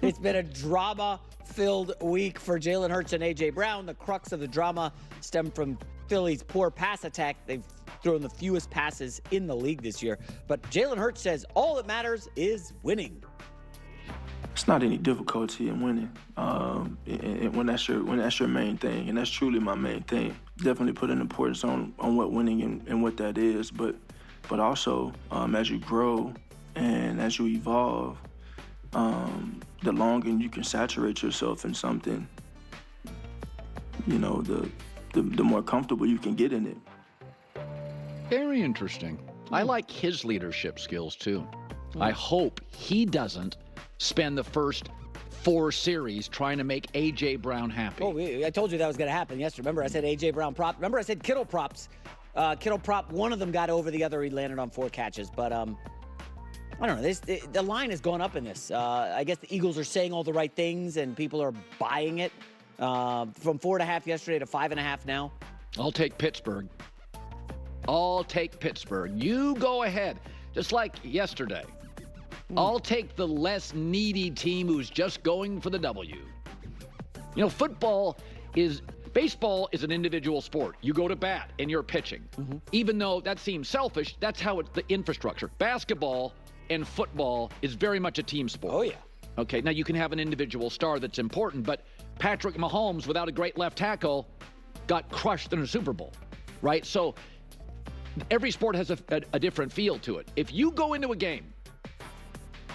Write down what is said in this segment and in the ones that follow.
It's been a drama-filled week for Jalen Hurts and A.J. Brown. The crux of the drama stemmed from Philly's poor pass attack. They've thrown the fewest passes in the league this year. But Jalen Hurts says all that matters is winning. It's not any difficulty in winning when that's your main thing, and that's truly my main thing. Definitely put an importance on what winning and what that is, but also as you grow and as you evolve, the longer you can saturate yourself in something, the more comfortable you can get in it. Very interesting. I like his leadership skills too. I hope he doesn't spend the first 4 series trying to make A.J. Brown happy. Oh, I told you that was going to happen yesterday. Remember, I said A.J. Brown prop. Remember, I said Kittle props. Kittle prop, one of them got over the other. He landed on 4 catches. But I don't know. The line has gone up in this. I guess the Eagles are saying all the right things, and people are buying it. From 4.5 yesterday to 5.5 now. I'll take Pittsburgh. You go ahead. Just like yesterday. I'll take the less needy team who's just going for the W. Baseball is an individual sport. You go to bat and you're pitching. Even though that seems selfish, that's how it's the infrastructure. Basketball and football is very much a team sport. Oh, yeah. Okay, now you can have an individual star that's important, but Patrick Mahomes, without a great left tackle, got crushed in a Super Bowl, right? So every sport has a different feel to it. If you go into a game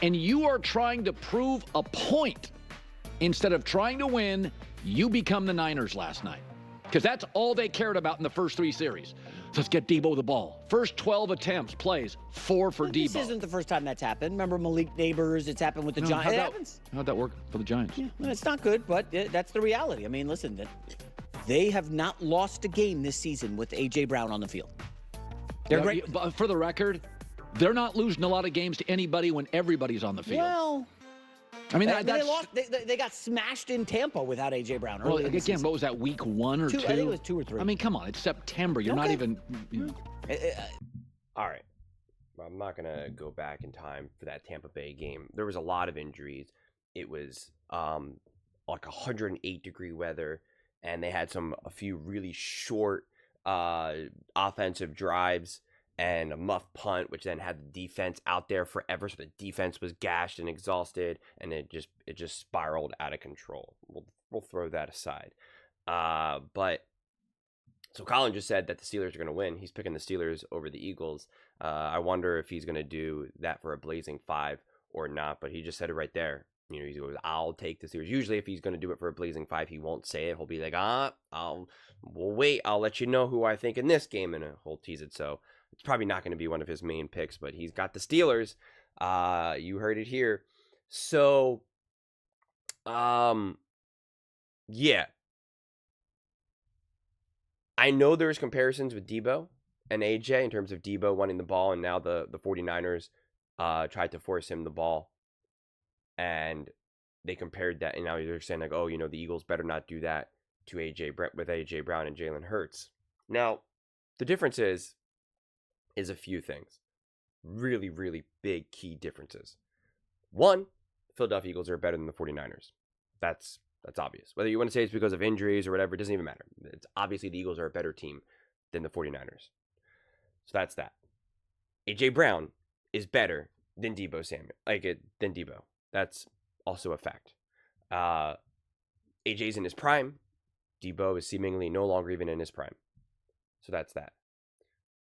and you are trying to prove a point instead of trying to win, you become the Niners last night. Because that's all they cared about in the first 3 series. Let's get Debo the ball. First 12 attempts, plays, 4 for Debo. This isn't the first time that's happened. Remember Malik Neighbors? It's happened with the Giants. It happens. How'd that work for the Giants? Yeah, well, it's not good, but that's the reality. I mean, listen, they have not lost a game this season with A.J. Brown on the field. They're great. But for the record, they're not losing a lot of games to anybody when everybody's on the field. Well, I mean, they got smashed in Tampa without A.J. Brown. Well, again, what was that, week 1 or 2? I think it was 2 or 3. I mean, come on, it's September. You're not even... All right. I'm not going to go back in time for that Tampa Bay game. There was a lot of injuries. It was like 108-degree weather, and they had a few really short offensive drives and a muff punt, which then had the defense out there forever. So the defense was gashed and exhausted, and it just spiraled out of control. We'll throw that aside. But so Colin just said that the Steelers are going to win. He's picking the Steelers over the Eagles. I wonder if he's going to do that for a blazing 5 or not. But he just said it right there. He goes, I'll take the Steelers. Usually, if he's going to do it for a blazing 5, he won't say it. He'll be like, we'll wait. I'll let you know who I think in this game, and he'll tease it. So it's probably not going to be one of his main picks, but he's got the Steelers. You heard it here. So, yeah. I know there's comparisons with Debo and AJ in terms of Debo wanting the ball, and now the 49ers tried to force him the ball. And they compared that, and now they're saying like, the Eagles better not do that to with AJ Brown and Jalen Hurts. Now, the difference is a few things. Really, really big key differences. One, Philadelphia Eagles are better than the 49ers. That's obvious. Whether you want to say it's because of injuries or whatever, it doesn't even matter. It's obviously the Eagles are a better team than the 49ers. So that's that. AJ Brown is better than Debo Samuel. Than Debo. That's also a fact. AJ's in his prime. Debo is seemingly no longer even in his prime. So that's that.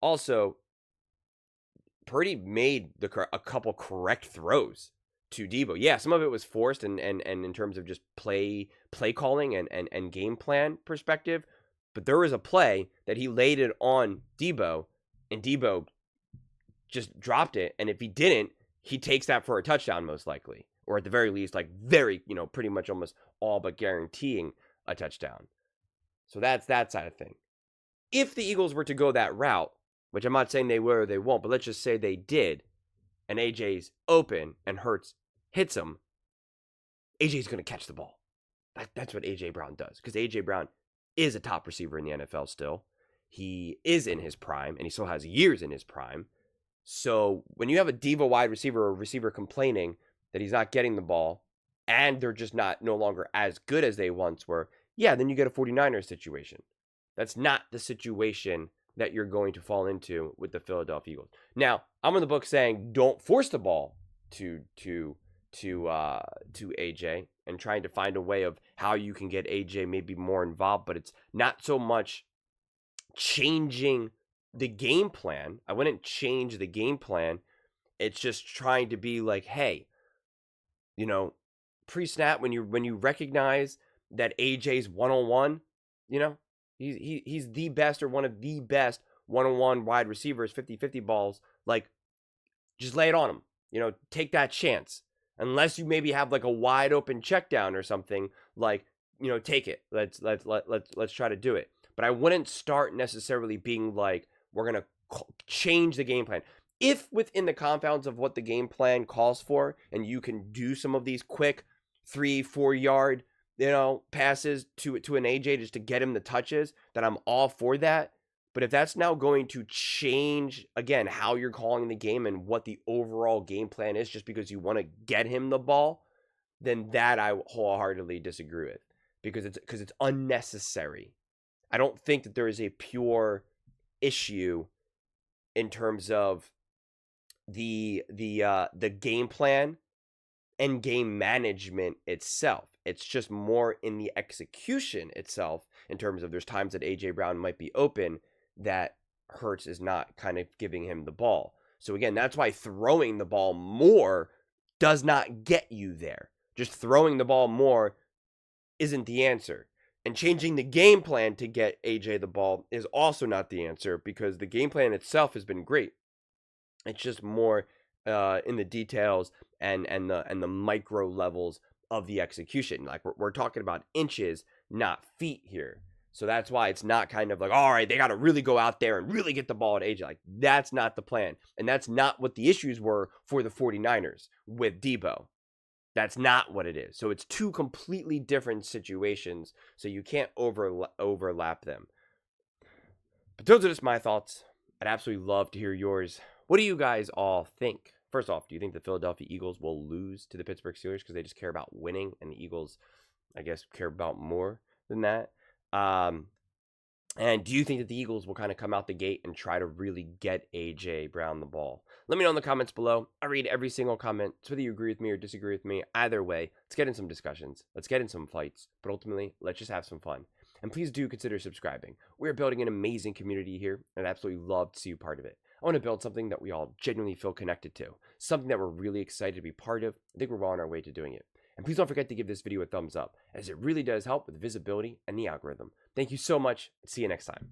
Also, Purdy made a couple correct throws to Debo. Yeah, some of it was forced and in terms of just play calling and game plan perspective. But there was a play that he laid it on Debo, and Debo just dropped it. And if he didn't, he takes that for a touchdown most likely. Or at the very least, pretty much almost all but guaranteeing a touchdown. So that's that side of thing. If the Eagles were to go that route, which I'm not saying they will or they won't, but let's just say they did, and AJ's open and Hurts hits him, AJ's going to catch the ball. That's what AJ Brown does, because AJ Brown is a top receiver in the NFL still. He is in his prime, and he still has years in his prime. So when you have a diva wide receiver or receiver complaining that he's not getting the ball and they're just no longer as good as they once were, yeah, then you get a 49ers situation. That's not the situation that you're going to fall into with the Philadelphia Eagles. Now, I'm in the book saying don't force the ball to AJ and trying to find a way of how you can get AJ maybe more involved, but it's not so much changing the game plan. I wouldn't change the game plan. It's just trying to be like, hey, you know, pre-snap when you recognize that AJ's one-on-one, you know, he's the best or one of the best one-on-one wide receivers, 50-50 balls, like just lay it on him. You know, take that chance. Unless you maybe have like a wide open check down or something, like, you know, take it. Let's try to do it. But I wouldn't start necessarily being like, we're going to change the game plan. If within the confounds of what the game plan calls for, and you can do some of these quick 3-4 yard, you know, passes to an AJ just to get him the touches, then I'm all for that. But if that's now going to change, again, how you're calling the game and what the overall game plan is just because you want to get him the ball, then that I wholeheartedly disagree with because it's unnecessary. I don't think that there is a pure issue in terms of the game plan and game management itself. It's just more in the execution itself in terms of there's times that AJ Brown might be open that Hurts is not kind of giving him the ball. So again, that's why throwing the ball more does not get you there. Just throwing the ball more isn't the answer. And changing the game plan to get AJ the ball is also not the answer because the game plan itself has been great. It's just more in the details and the micro levels of the execution. Like we're talking about inches, not feet here. So that's why it's not kind of like, all right, they got to really go out there and really get the ball at AJ. Like, that's not the plan. And that's not what the issues were for the 49ers with Debo. That's not what it is. So it's two completely different situations. So you can't overlap them. But those are just my thoughts. I'd absolutely love to hear yours. What do you guys all think? First off, do you think the Philadelphia Eagles will lose to the Pittsburgh Steelers because they just care about winning and the Eagles, I guess, care about more than that? And do you think that the Eagles will kind of come out the gate and try to really get AJ Brown the ball? Let me know in the comments below. I read every single comment. So whether you agree with me or disagree with me, either way, let's get in some discussions. Let's get in some fights. But ultimately, let's just have some fun. And please do consider subscribing. We're building an amazing community here, and I'd absolutely love to see you part of it. I want to build something that we all genuinely feel connected to. Something that we're really excited to be part of. I think we're well on our way to doing it. And please don't forget to give this video a thumbs up, as it really does help with visibility and the algorithm. Thank you so much. See you next time.